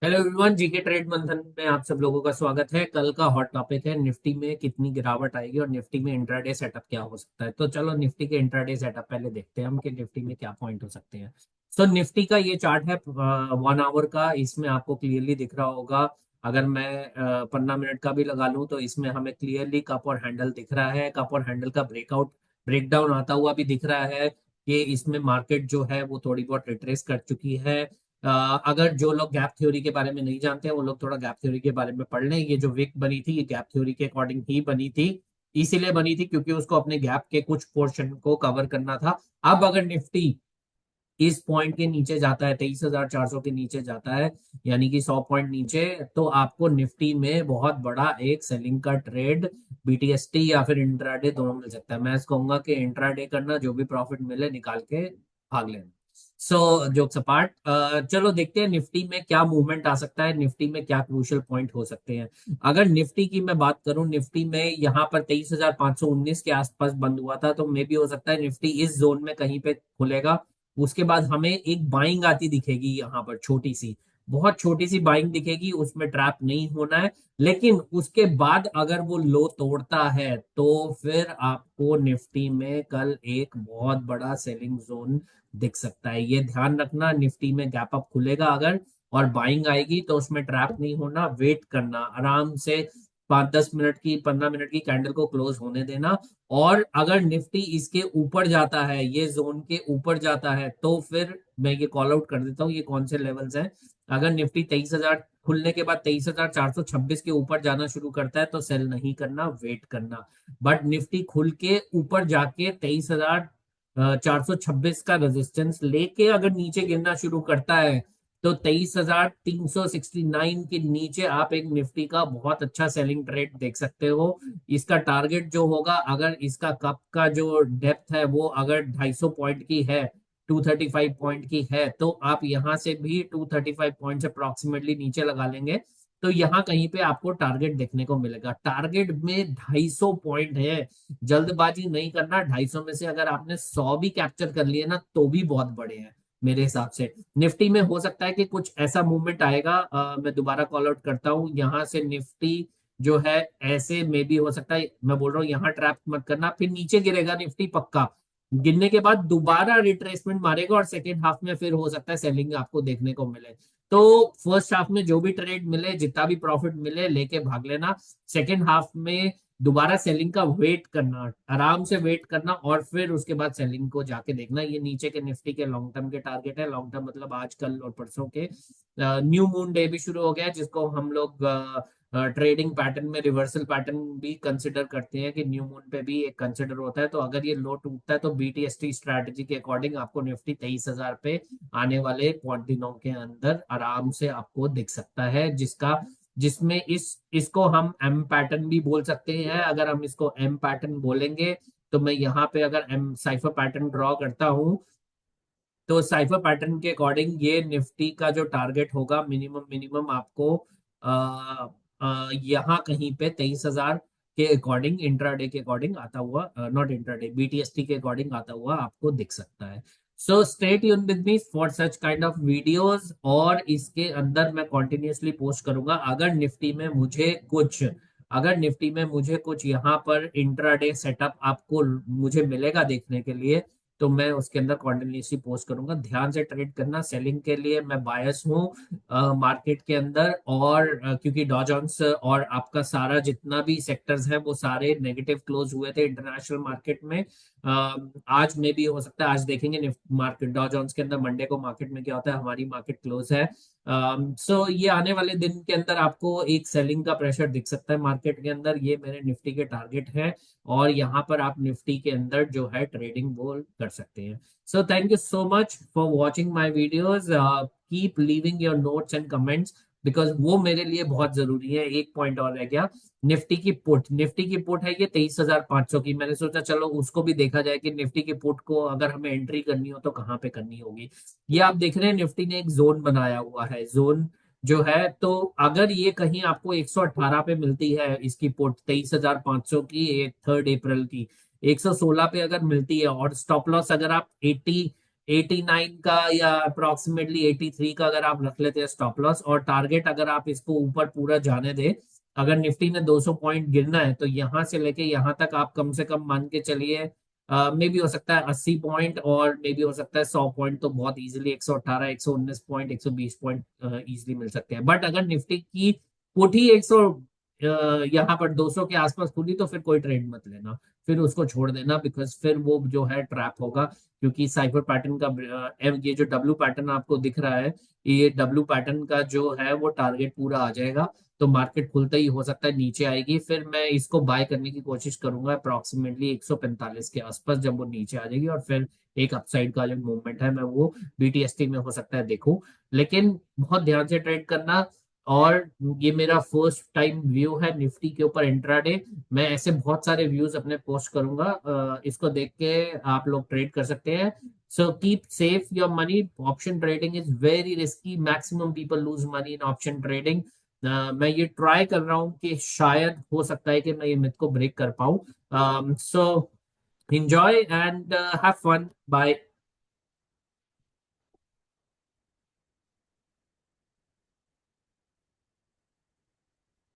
Hello everyone, GK trade मंथन में आप सब लोगों का स्वागत है। कल का हॉट टॉपिक है निफ्टी में कितनी गिरावट आएगी और निफ्टी में इंट्राडे सेटअप क्या हो सकता है। तो चलो निफ्टी के इंट्राडे सेटअप पहले देखते हैं हम कि निफ्टी में क्या पॉइंट हो सकते हैं। सो निफ्टी का ये चार्ट है 1 आवर का। इसमें आपको क्लियरली दिख रहा होगा। अगर मैं 15 मिनट का भी लगा लूं तो इसमें हमें क्लियरली कप और हैंडल दिख रहा है। कप और हैंडल का ब्रेकआउट ब्रेकडाउन आता हुआ भी दिख रहा है कि इसमें मार्केट जो है वो थोड़ी बहुत रिट्रेस कर चुकी है। अगर जो लोग गैप थ्योरी के बारे में नहीं जानते हैं वो लोग थोड़ा गैप थ्योरी के बारे में पढ़ लें। ये जो विक बनी थी ये गैप थ्योरी के अकॉर्डिंग ही बनी थी। इसीलिए बनी थी क्योंकि उसको अपने गैप के कुछ पोर्शन को कवर करना था। अब अगर निफ्टी इस पॉइंट के नीचे जाता है, 23,400 के नीचे जाता है, यानी कि 100 पॉइंट नीचे, तो आपको निफ्टी में बहुत बड़ा एक सेलिंग का ट्रेड बीटीएसटी या फिर इंट्राडे दोनों मिल सकता है। मैं कहूंगा कि इंट्राडे करना, जो भी प्रॉफिट मिले निकाल के भाग लेना। सो जोक्स अपार्ट, चलो देखते हैं निफ्टी में क्या मूवमेंट आ सकता है, निफ्टी में क्या क्रूशियल पॉइंट हो सकते हैं। अगर निफ्टी की मैं बात करूं, निफ्टी में यहाँ पर 23,519 के आसपास बंद हुआ था, तो मे भी हो सकता है निफ्टी इस जोन में कहीं पे खुलेगा। उसके बाद हमें एक बाइंग आती दिखेगी यहाँ पर, छोटी सी, बहुत छोटी सी बाइंग दिखेगी, उसमें ट्रैप नहीं होना है। लेकिन उसके बाद अगर वो लो तोड़ता है तो फिर आपको निफ्टी में कल एक बहुत बड़ा सेलिंग जोन दिख सकता है। ये ध्यान रखना, निफ्टी में गैप अप खुलेगा अगर और बाइंग आएगी तो उसमें ट्रैप नहीं होना, वेट करना आराम से। 5-10 मिनट की, 15 मिनट की कैंडल को क्लोज होने देना। और अगर निफ्टी इसके ऊपर जाता है, ये जोन के ऊपर जाता है, तो फिर मैं ये कॉल आउट कर देता हूँ ये कौन से लेवल्स हैं। अगर निफ्टी 23,000 खुलने के बाद 23,426 के ऊपर जाना शुरू करता है तो सेल नहीं करना, वेट करना। बट निफ्टी खुल के ऊपर जाके 23,426 का रेजिस्टेंस लेके अगर नीचे गिरना शुरू करता है तो 23,369 के नीचे आप एक निफ्टी का बहुत अच्छा सेलिंग ट्रेड देख सकते हो। इसका टारगेट जो होगा, अगर इसका कप का जो डेप्थ है वो अगर 250 पॉइंट की है, 235 पॉइंट की है, तो आप यहां से भी 235 पॉइंट से अप्रोक्सीमेटली नीचे लगा लेंगे तो यहाँ कहीं पे आपको टारगेट देखने को मिलेगा। टारगेट में 250 पॉइंट है, जल्दबाजी नहीं करना। 250 में से अगर आपने 100 भी कैप्चर कर लिए ना तो भी बहुत बड़े हैं मेरे हिसाब से। निफ्टी में हो सकता है कि कुछ ऐसा मूवमेंट आएगा, मैं दोबारा कॉल आउट करता हूँ यहाँ से निफ्टी जो है, ऐसे में भी हो सकता है। मैं बोल रहा हूँ यहाँ ट्रैप मत करना, फिर नीचे गिरेगा निफ्टी पक्का। गिरने के बाद दोबारा रिट्रेसमेंट मारेगा और सेकेंड हाफ में फिर हो सकता है सेलिंग आपको देखने को मिले। तो फर्स्ट हाफ में जो भी ट्रेड मिले, जितना भी प्रॉफिट मिले लेके भाग लेना। सेकेंड हाफ में दोबारा सेलिंग का वेट करना, आराम से वेट करना और फिर उसके बाद सेलिंग को जाके देखना। ये नीचे के निफ्टी के लॉन्ग टर्म के टारगेट है। लॉन्ग टर्म मतलब आज, कल और परसों के। न्यू मून डे भी शुरू हो गया है, जिसको हम लोग ट्रेडिंग पैटर्न में रिवर्सल पैटर्न भी कंसिडर करते हैं कि न्यू मून पे भी एक कंसिडर होता है। तो अगर ये लो टूटता है तो बीटीएसटी स्ट्रैटेजी के अकॉर्डिंग आपको निफ्टी 23,000 पे आने वाले 5 दिनों के अंदर आराम से आपको दिख सकता है, जिसका जिसमें इसको हम एम पैटर्न भी बोल सकते हैं। अगर हम इसको एम पैटर्न बोलेंगे तो मैं यहाँ पे अगर एम साइफर पैटर्न ड्रॉ करता हूँ तो साइफर पैटर्न के अकॉर्डिंग ये निफ्टी का जो टारगेट होगा, मिनिमम मिनिमम आपको यहाँ कहीं पे 23,000 के अकॉर्डिंग, इंट्राडे के अकॉर्डिंग आता हुआ, नॉट इंट्राडे, बीटीएसटी के अकॉर्डिंग आता हुआ आपको दिख सकता है। So stay tune with me for such kind of videos, और इसके अंदर मैं कॉन्टिन्यूसली पोस्ट करूंगा। अगर निफ्टी में मुझे कुछ यहाँ पर इंट्राडे सेटअप आपको मुझे मिलेगा देखने के लिए, तो मैं उसके अंदर कॉन्टिन्यूसली पोस्ट करूंगा। ध्यान से ट्रेड करना, सेलिंग के लिए मैं बायस हूँ मार्केट के अंदर। और क्योंकि डॉ जोन्स और आपका सारा जितना भी सेक्टर्स हैं वो सारे नेगेटिव क्लोज हुए थे इंटरनेशनल मार्केट में। आज में भी हो सकता है, आज देखेंगे मार्केट डॉ जोन्स के अंदर मंडे को मार्केट में क्या होता है। हमारी मार्केट क्लोज है। सो ये आने वाले दिन के अंदर आपको एक सेलिंग का प्रेशर दिख सकता है मार्केट के अंदर। ये मेरे निफ्टी के टारगेट है और यहाँ पर आप निफ्टी के अंदर जो है ट्रेडिंग वो कर सकते हैं। So thank you so much for watching my videos. Keep leaving your notes and comments, because वो मेरे लिए बहुत जरूरी है। एक पॉइंट और रह गया, निफ्टी की पुट है ये 23,500 की। मैंने सोचा चलो उसको भी देखा जाए कि निफ्टी की पुट को अगर हमें एंट्री करनी हो तो कहाँ पे करनी होगी। ये आप देख रहे हैं निफ्टी ने एक जोन बनाया हुआ है, जोन जो है। तो अगर ये कहीं आपको 118 पे मिलती है इसकी पुट 23,500 की, 3 अप्रैल की 116 पे अगर मिलती है, और स्टॉप लॉस अगर आप 80 89 का या अप्रोक्सीमेटली 83 का अगर आप रख लेते हैं स्टॉप लॉस, और टारगेट अगर आप इसको ऊपर पूरा जाने दें, अगर निफ्टी ने 200 पॉइंट गिरना है तो यहां से लेके यहां तक आप कम से कम मान के चलिए, मे भी हो सकता है 80 पॉइंट, और मे भी हो सकता है 100 पॉइंट, तो बहुत इजीली 118 119 पॉइंट 120 पॉइंट इजीली मिल सकते हैं। बट अगर निफ्टी की कोठी 100 यहाँ पर 200 के आसपास खुली तो फिर कोई ट्रेड मत लेना, फिर उसको छोड़ देना, बिकॉज फिर वो जो है ट्रैप होगा। क्योंकि साइफर पैटर्न का ये जो डब्लू पैटर्न आपको दिख रहा है, ये डब्लू पैटर्न का जो है वो टारगेट पूरा आ जाएगा, तो मार्केट खुलते ही हो सकता है नीचे आएगी, फिर मैं इसको बाय करने की कोशिश करूंगा अप्रोक्सीमेटली 145 के आसपास, जब वो नीचे आ जाएगी, और फिर एक अपसाइड का जो मूवमेंट है मैं वो बीटीएसटी में हो सकता है देखूं। लेकिन बहुत ध्यान से ट्रेड करना। और ये मेरा फर्स्ट टाइम व्यू है निफ्टी के ऊपर इंट्राडे। मैं ऐसे बहुत सारे व्यूज अपने पोस्ट करूंगा, इसको देख के आप लोग ट्रेड कर सकते हैं। So keep safe your money. Option trading is very risky, maximum people lose money in option trading. मैं ये ट्राई कर रहा हूँ कि शायद हो सकता है कि मैं ये मिथ को ब्रेक कर पाऊँ। सो enjoy and have fun. Bye.